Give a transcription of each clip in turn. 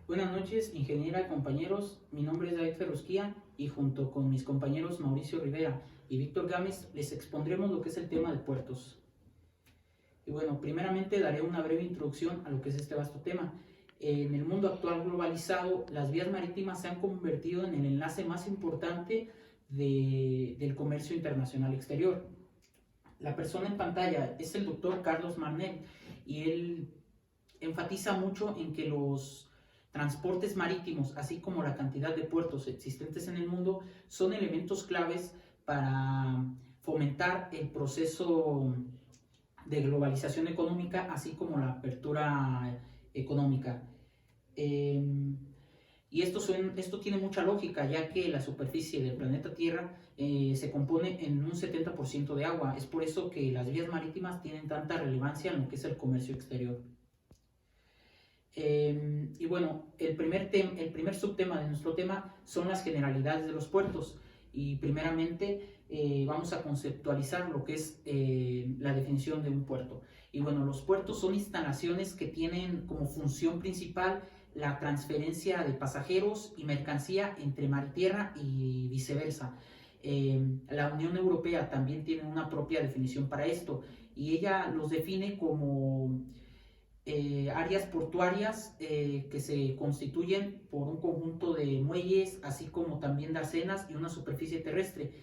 Buenas noches, ingeniera y compañeros. Mi nombre es David Ferrusquía y junto con mis compañeros Mauricio Rivera y Víctor Gámez les expondremos lo que es el tema de puertos. Y bueno, primeramente daré una breve introducción a lo que es este vasto tema. En el mundo actual globalizado, las vías marítimas se han convertido en el enlace más importante del comercio internacional exterior. La persona en pantalla es el doctor Carlos Marnell y él enfatiza mucho en que los transportes marítimos, así como la cantidad de puertos existentes en el mundo, son elementos claves para fomentar el proceso de globalización económica, así como la apertura económica. Y esto tiene mucha lógica, ya que la superficie del planeta Tierra se compone en un 70% de agua. Es por eso que las vías marítimas tienen tanta relevancia en lo que es el comercio exterior. Y bueno, el primer subtema de nuestro tema son las generalidades de los puertos. Y primeramente vamos a conceptualizar lo que es la definición de un puerto. Y bueno, los puertos son instalaciones que tienen como función principal la transferencia de pasajeros y mercancía entre mar y tierra y viceversa. La Unión Europea también tiene una propia definición para esto y ella los define como áreas portuarias que se constituyen por un conjunto de muelles, así como también de arsenas y una superficie terrestre,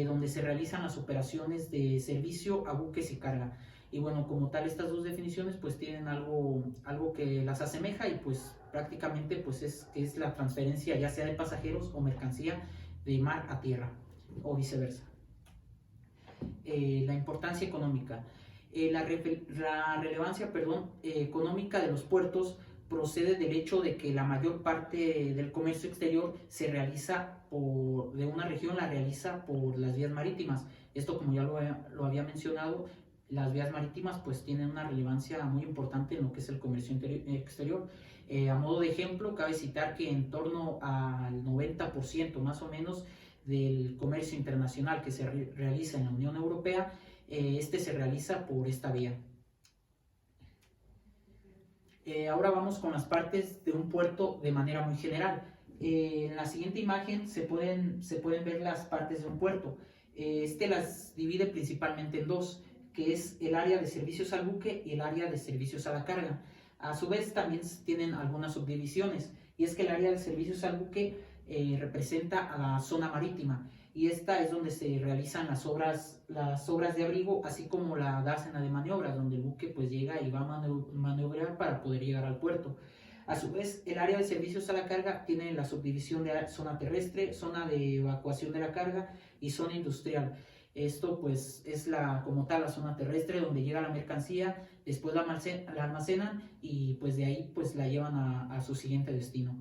donde se realizan las operaciones de servicio a buques y carga. Y bueno, como tal, estas dos definiciones pues tienen algo que las asemeja y pues prácticamente pues es la transferencia ya sea de pasajeros o mercancía de mar a tierra o viceversa. La importancia económica. La relevancia económica de los puertos procede del hecho de que la mayor parte del comercio exterior se realiza de una región la realiza por las vías marítimas. Esto, como ya lo había mencionado, las vías marítimas pues tienen una relevancia muy importante en lo que es el comercio exterior. A modo de ejemplo, cabe citar que en torno al 90% más o menos del comercio internacional que se realiza en la Unión Europea, este se realiza por esta vía. Ahora vamos con las partes de un puerto de manera muy general. En la siguiente imagen se pueden ver las partes de un puerto. Este las divide principalmente en dos, que es el área de servicios al buque y el área de servicios a la carga. A su vez también tienen algunas subdivisiones, y es que el área de servicios al buque representa a la zona marítima, y esta es donde se realizan las obras de abrigo, así como la dársena de maniobras, donde el buque pues llega y va a maniobrar para poder llegar al puerto. A su vez, el área de servicios a la carga tiene la subdivisión de zona terrestre, zona de evacuación de la carga y zona industrial. Esto pues es como tal la zona terrestre donde llega la mercancía, después la almacenan y pues de ahí pues la llevan a su siguiente destino.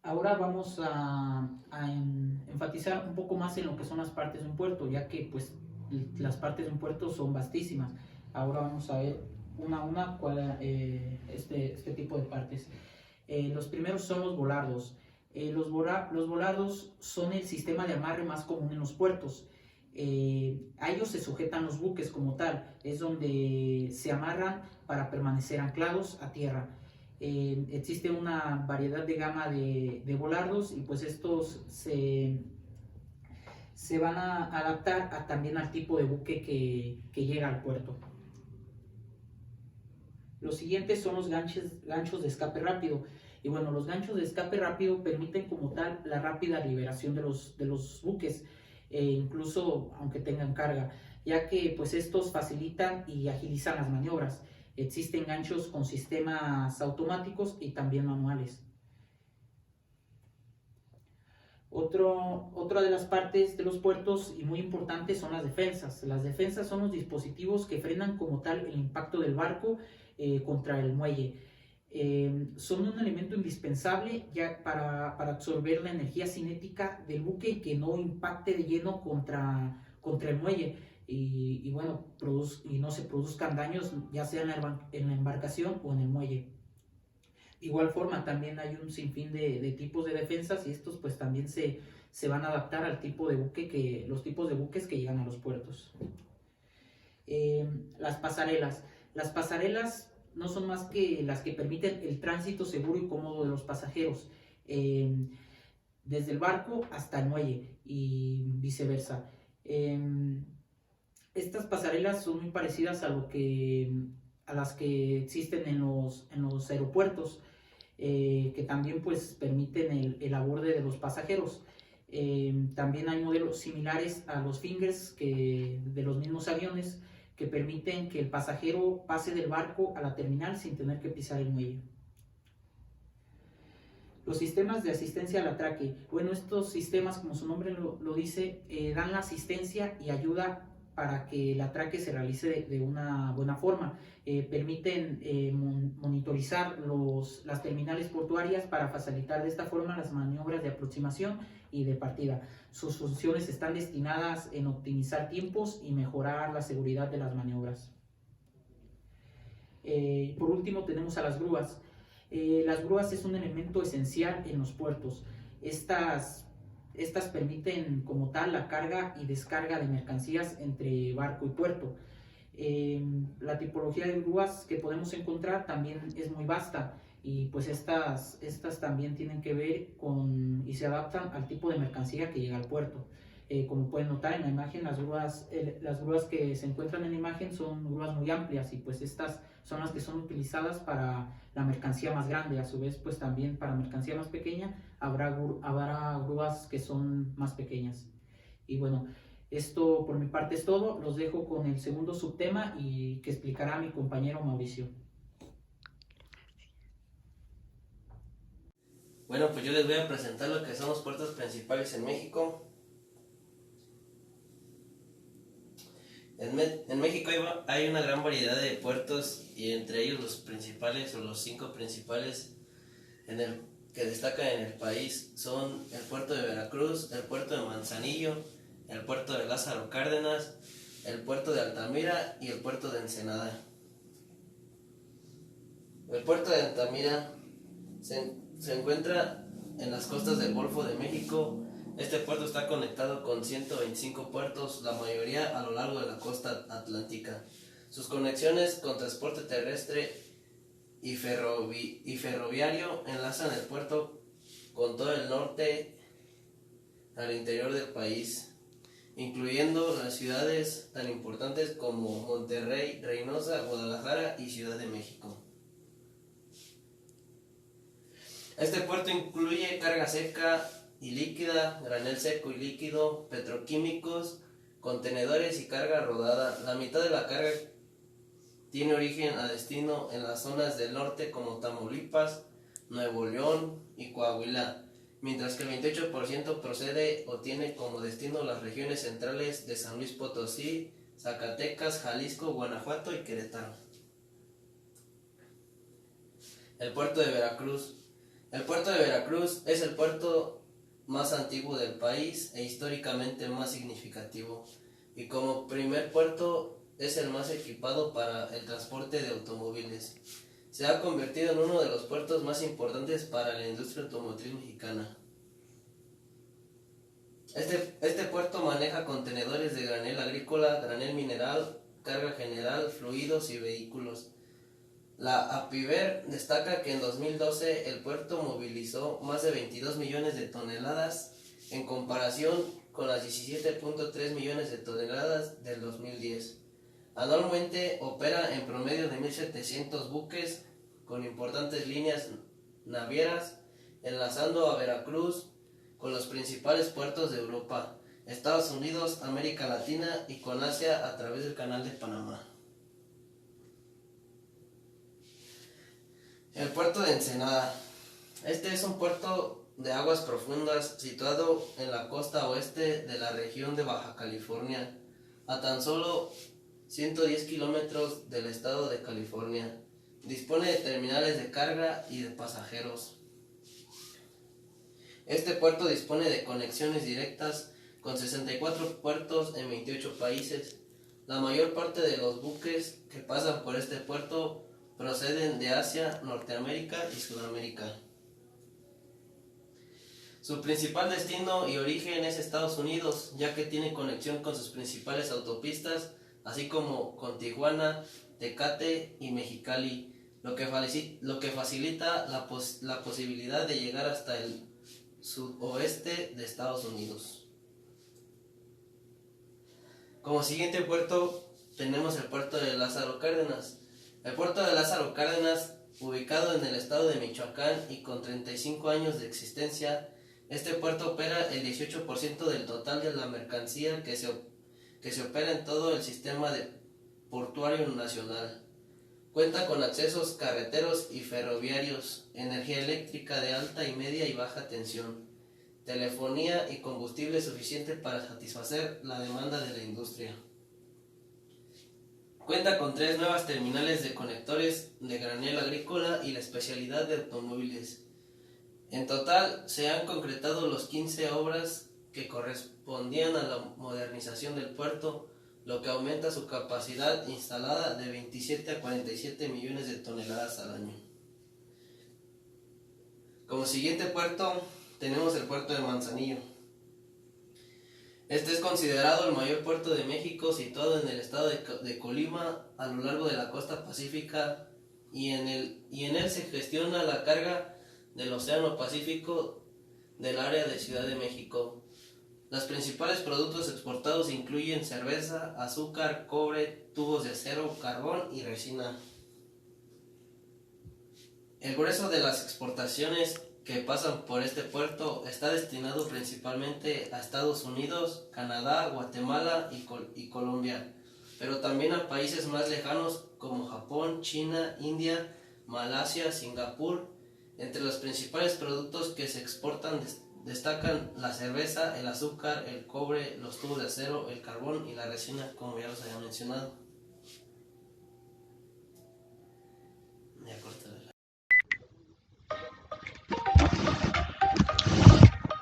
Ahora vamos a enfatizar un poco más en lo que son las partes de un puerto, ya que pues las partes de un puerto son vastísimas. Ahora vamos a ver una a una este tipo de partes. Los primeros son los volardos. Los volardos son el sistema de amarre más común en los puertos. A ellos se sujetan los buques como tal, es donde se amarran para permanecer anclados a tierra. Existe una variedad de gama de volardos y pues estos se van a adaptar también al tipo de buque que llega al puerto. Los siguientes son los ganchos de escape rápido. Y bueno, los ganchos de escape rápido permiten como tal la rápida liberación de los buques, incluso aunque tengan carga, ya que pues estos facilitan y agilizan las maniobras. Existen ganchos con sistemas automáticos y también manuales. Otra de las partes de los puertos y muy importantes son las defensas. Las defensas son los dispositivos que frenan como tal el impacto del barco contra el muelle. Son un elemento indispensable ya para absorber la energía cinética del buque y que no impacte de lleno contra el muelle y bueno, no se produzcan daños ya sea en la embarcación o en el muelle. Igual forma, también hay un sinfín de tipos de defensas y estos pues también se van a adaptar al tipo de buque los tipos de buques que llegan a los puertos. Las pasarelas. Las pasarelas no son más que las que permiten el tránsito seguro y cómodo de los pasajeros, desde el barco hasta el muelle y viceversa. Estas pasarelas son muy parecidas a las que existen en los aeropuertos, que también pues permiten el aborde de los pasajeros. También hay modelos similares a los fingers de los mismos aviones, que permiten que el pasajero pase del barco a la terminal sin tener que pisar el muelle. Los sistemas de asistencia al atraque. Bueno, estos sistemas, como su nombre lo dice, dan la asistencia y ayuda para que el atraque se realice de una buena forma. Permiten monitorizar las terminales portuarias para facilitar de esta forma las maniobras de aproximación y de partida. Sus funciones están destinadas en optimizar tiempos y mejorar la seguridad de las maniobras. Por último tenemos a las grúas. Las grúas es un elemento esencial en los puertos. Estas permiten como tal la carga y descarga de mercancías entre barco y puerto. La tipología de grúas que podemos encontrar también es muy vasta, y pues estas también tienen que ver y se adaptan al tipo de mercancía que llega al puerto. Como pueden notar en la imagen, las grúas que se encuentran en la imagen son grúas muy amplias, y pues estas son las que son utilizadas para la mercancía más grande. A su vez, pues también para mercancía más pequeña habrá grúas que son más pequeñas. Y bueno, esto por mi parte es todo. Los dejo con el segundo subtema y que explicará mi compañero Mauricio. Bueno, pues yo les voy a presentar lo que son los puertos principales en México. En México hay una gran variedad de puertos, y entre ellos los principales, o los 5 principales que destacan en el país, son el puerto de Veracruz, el puerto de Manzanillo, el puerto de Lázaro Cárdenas, el puerto de Altamira y el puerto de Ensenada. El puerto de Altamira se encuentra en las costas del Golfo de México. Este puerto está conectado con 125 puertos, la mayoría a lo largo de la costa atlántica. Sus conexiones con transporte terrestre y ferroviario enlazan el puerto con todo el norte al interior del país, incluyendo las ciudades tan importantes como Monterrey, Reynosa, Guadalajara y Ciudad de México. Este puerto incluye carga seca y líquida, granel seco y líquido, petroquímicos, contenedores y carga rodada. La mitad de la carga tiene origen a destino en las zonas del norte como Tamaulipas, Nuevo León y Coahuila, mientras que el 28% procede o tiene como destino las regiones centrales de San Luis Potosí, Zacatecas, Jalisco, Guanajuato y Querétaro. El puerto de Veracruz. El puerto de Veracruz es el puerto más antiguo del país e históricamente más significativo, y como primer puerto es el más equipado para el transporte de automóviles. Se ha convertido en uno de los puertos más importantes para la industria automotriz mexicana. Este puerto maneja contenedores de granel agrícola, granel mineral, carga general, fluidos y vehículos. La APIVER destaca que en 2012 el puerto movilizó más de 22 millones de toneladas en comparación con las 17.3 millones de toneladas del 2010. Anualmente opera en promedio de 1.700 buques con importantes líneas navieras, enlazando a Veracruz con los principales puertos de Europa, Estados Unidos, América Latina y con Asia a través del Canal de Panamá. El puerto de Ensenada. Este es un puerto de aguas profundas situado en la costa oeste de la región de Baja California, a tan solo 110 kilómetros del estado de California. Dispone de terminales de carga y de pasajeros. Este puerto dispone de conexiones directas con 64 puertos en 28 países. La mayor parte de los buques que pasan por este puerto proceden de Asia, Norteamérica y Sudamérica. Su principal destino y origen es Estados Unidos, ya que tiene conexión con sus principales autopistas, así como con Tijuana, Tecate y Mexicali. lo que facilita la posibilidad de llegar hasta el sudoeste de Estados Unidos. Como siguiente puerto tenemos el puerto de Lázaro Cárdenas. El puerto de Lázaro Cárdenas, ubicado en el estado de Michoacán y con 35 años de existencia, este puerto opera el 18% del total de la mercancía que se opera en todo el sistema portuario nacional. Cuenta con accesos carreteros y ferroviarios, energía eléctrica de alta y media y baja tensión, telefonía y combustible suficiente para satisfacer la demanda de la industria. Cuenta con 3 nuevas terminales de conectores de granel agrícola y la especialidad de automóviles. En total se han concretado los 15 obras que correspondían a la modernización del puerto, lo que aumenta su capacidad instalada de 27 a 47 millones de toneladas al año. Como siguiente puerto tenemos el puerto de Manzanillo. Este es considerado el mayor puerto de México, situado en el estado de Colima, a lo largo de la costa pacífica, y en él se gestiona la carga del Océano Pacífico del área de Ciudad de México. Los principales productos exportados incluyen cerveza, azúcar, cobre, tubos de acero, carbón y resina. El grueso de las exportaciones que pasan por este puerto está destinado principalmente a Estados Unidos, Canadá, Guatemala y Colombia, pero también a países más lejanos como Japón, China, India, Malasia, Singapur. Entre los principales productos que se exportan destacan la cerveza, el azúcar, el cobre, los tubos de acero, el carbón y la resina, como ya los había mencionado.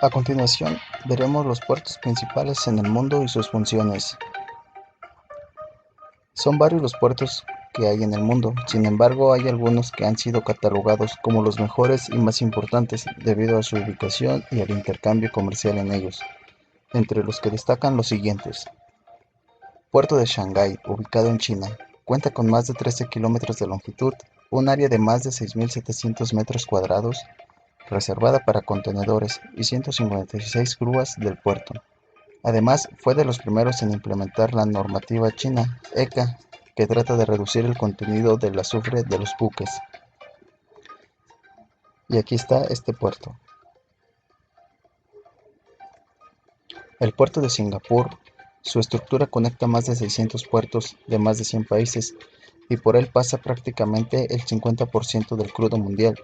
A continuación, veremos los puertos principales en el mundo y sus funciones. Son varios los puertos que hay en el mundo, sin embargo hay algunos que han sido catalogados como los mejores y más importantes debido a su ubicación y al intercambio comercial en ellos, entre los que destacan los siguientes. Puerto de Shanghái, ubicado en China, cuenta con más de 13 kilómetros de longitud, un área de más de 6.700 metros cuadrados, reservada para contenedores y 156 grúas del puerto. Además, fue de los primeros en implementar la normativa china ECA, que trata de reducir el contenido del azufre de los buques. Y aquí está este puerto. El puerto de Singapur, su estructura conecta más de 600 puertos de más de 100 países y por él pasa prácticamente el 50% del crudo mundial.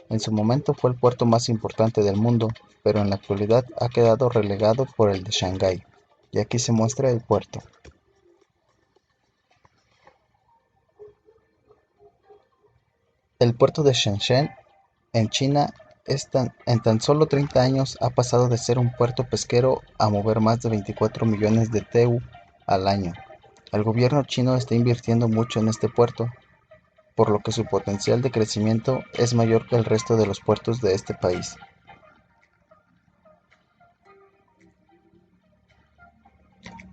En su momento fue el puerto más importante del mundo, pero en la actualidad ha quedado relegado por el de Shanghái. Y aquí se muestra el puerto. El puerto de Shenzhen, en China, en tan solo 30 años ha pasado de ser un puerto pesquero a mover más de 24 millones de TEU al año. El gobierno chino está invirtiendo mucho en este puerto, por lo que su potencial de crecimiento es mayor que el resto de los puertos de este país.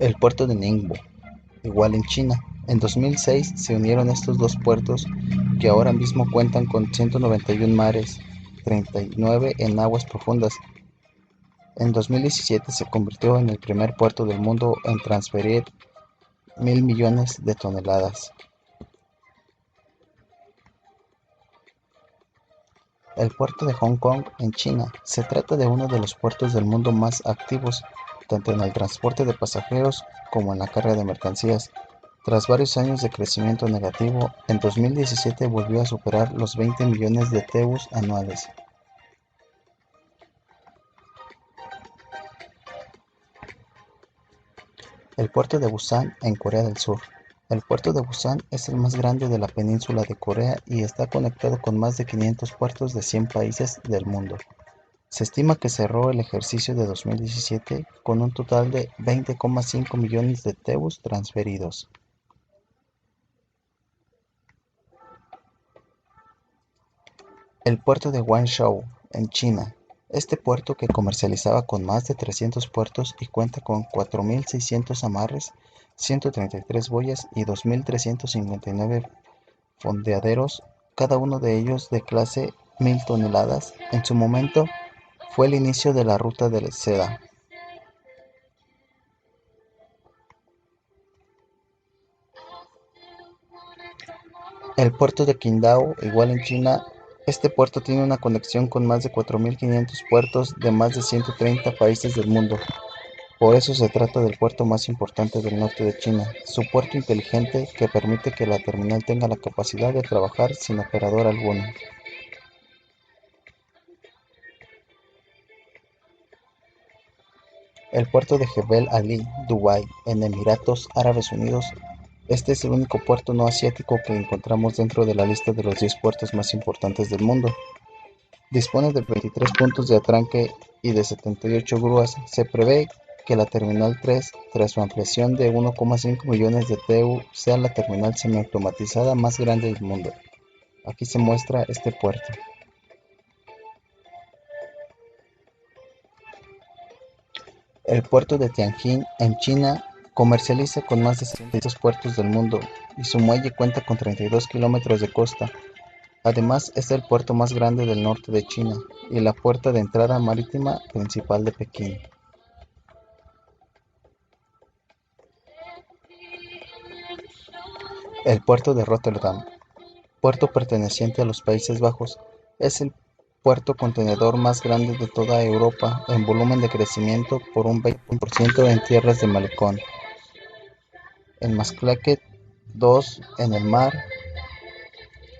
El puerto de Ningbo, igual en China. En 2006 se unieron estos dos puertos que ahora mismo cuentan con 191 mares, 39 en aguas profundas. En 2017 se convirtió en el primer puerto del mundo en transferir 1.000 millones de toneladas. El puerto de Hong Kong, en China, se trata de uno de los puertos del mundo más activos, tanto en el transporte de pasajeros como en la carga de mercancías. Tras varios años de crecimiento negativo, en 2017 volvió a superar los 20 millones de TEUs anuales. El puerto de Busan, en Corea del Sur. El puerto de Busan es el más grande de la península de Corea y está conectado con más de 500 puertos de 100 países del mundo. Se estima que cerró el ejercicio de 2017 con un total de 20,5 millones de TEUs transferidos. El puerto de Guangzhou, en China. Este puerto, que comercializaba con más de 300 puertos y cuenta con 4.600 amarres, 133 boyas y 2.359 fondeaderos, cada uno de ellos de clase 1000 toneladas. En su momento fue el inicio de la ruta de la seda. El puerto de Qingdao, igual en China, este puerto tiene una conexión con más de 4500 puertos de más de 130 países del mundo. Por eso se trata del puerto más importante del norte de China, su puerto inteligente que permite que la terminal tenga la capacidad de trabajar sin operador alguno. El puerto de Jebel Ali, Dubái, en Emiratos Árabes Unidos. Este es el único puerto no asiático que encontramos dentro de la lista de los 10 puertos más importantes del mundo. Dispone de 23 puntos de atraque y de 78 grúas. Se prevé que la Terminal 3, tras su ampliación de 1,5 millones de TEU, sea la terminal semiautomatizada más grande del mundo. Aquí se muestra este puerto. El puerto de Tianjin, en China, comercializa con más de 600 puertos del mundo y su muelle cuenta con 32 kilómetros de costa. Además, es el puerto más grande del norte de China y la puerta de entrada marítima principal de Pekín. El puerto de Róterdam, puerto perteneciente a los Países Bajos, es el puerto contenedor más grande de toda Europa en volumen de crecimiento por un 20% en tierras de malecón. El Maasvlakte 2 en el mar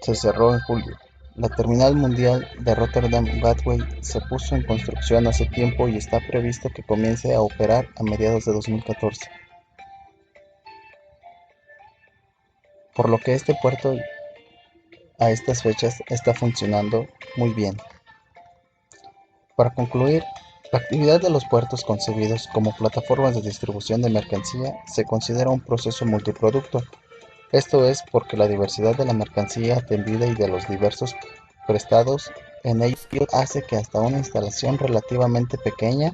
se cerró en julio. La terminal mundial de Rotterdam Gateway se puso en construcción hace tiempo y está previsto que comience a operar a mediados de 2014. Por lo que este puerto a estas fechas está funcionando muy bien. Para concluir, la actividad de los puertos concebidos como plataformas de distribución de mercancía se considera un proceso multiproducto. Esto es porque la diversidad de la mercancía atendida y de los diversos prestados en ellos hace que hasta una instalación relativamente pequeña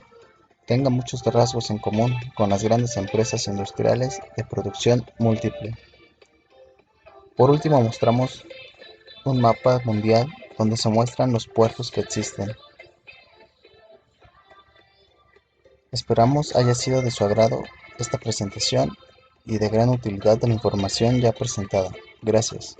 tenga muchos rasgos en común con las grandes empresas industriales de producción múltiple. Por último, mostramos un mapa mundial donde se muestran los puertos que existen. Esperamos haya sido de su agrado esta presentación y de gran utilidad de la información ya presentada. Gracias.